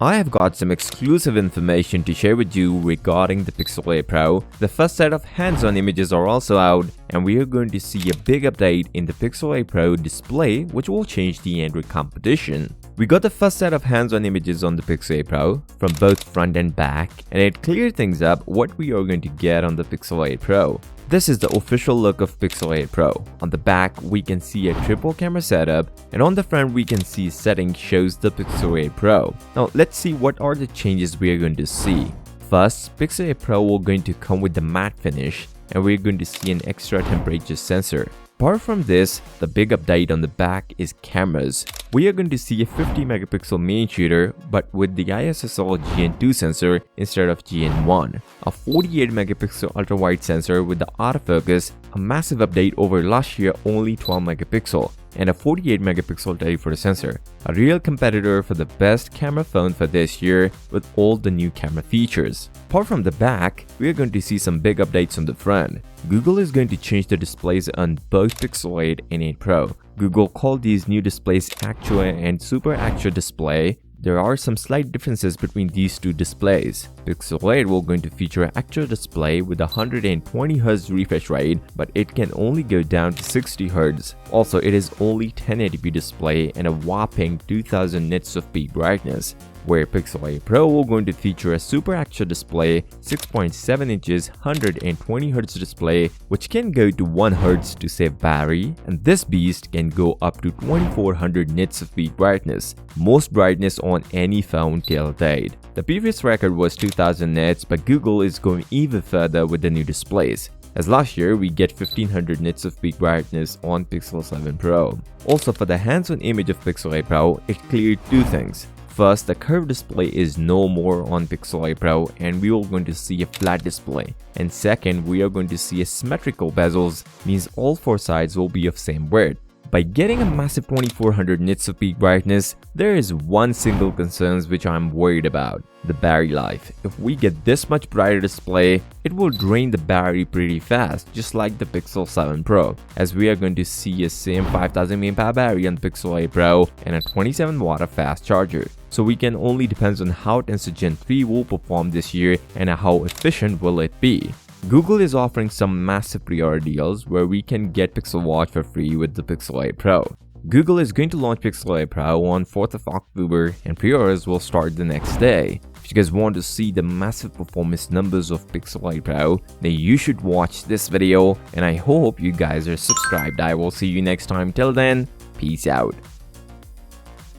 I have got some exclusive information to share with you regarding the Pixel 8 Pro. The first set of hands-on images are also out, and we are going to see a big update in the Pixel 8 Pro display which will change the Android competition. We got the first set of hands-on images on the Pixel 8 Pro from both front and back, and it cleared things up what we are going to get on the Pixel 8 Pro. This is the official look of Pixel 8 Pro. On the back, we can see a triple camera setup, and on the front we can see settings shows the Pixel 8 Pro. Now let's see what are the changes we are going to see. First, Pixel 8 Pro will going to come with the matte finish, and we're going to see an extra temperature sensor. Apart from this, the big update on the back is cameras. We are going to see a 50 megapixel main shooter but with the ISSL GN2 sensor instead of GN1, a 48 megapixel ultra wide sensor with the autofocus, a massive update over last year only 12 megapixel, and a 48 megapixel telephoto sensor, a real competitor for the best camera phone for this year with all the new camera features. Apart from the back, we are going to see some big updates on the front. Google is going to change the displays on both Pixel 8 and 8 Pro. Google called these new displays Actual and Super Actual Display. There are some slight differences between these two displays. Pixel 8 will going to feature actual display with a 120Hz refresh rate, but it can only go down to 60Hz. Also, it is only 1080p display and a whopping 2000 nits of peak brightness. Where Pixel 8 Pro will going to feature a super actual display, 6.7 inches 120Hz display which can go to 1Hz to save battery, and this beast can go up to 2400 nits of peak brightness, most brightness on any phone till date. The previous record was 2000 nits, but Google is going even further with the new displays. As last year, we get 1500 nits of peak brightness on Pixel 7 Pro. Also, for the hands-on image of Pixel 8 Pro, it cleared two things. First, the curved display is no more on Pixel 8 Pro and we are going to see a flat display. And second, we are going to see a symmetrical bezels, means all four sides will be of same width. By getting a massive 2400 nits of peak brightness, there is one single concern which I'm worried about: the battery life. If we get this much brighter display, it will drain the battery pretty fast, just like the Pixel 7 Pro, as we are going to see a same 5000 mAh battery on Pixel 8 Pro and a 27W fast charger. So we can only depend on how Tensor Gen 3 will perform this year and how efficient will it be. Google is offering some massive pre-order deals where we can get Pixel Watch for free with the Pixel 8 Pro. Google is going to launch Pixel 8 Pro on 4th of October and pre-orders will start the next day. If you guys want to see the massive performance numbers of Pixel 8 Pro, then you should watch this video, and I hope you guys are subscribed. I will see you next time. Till then, peace out.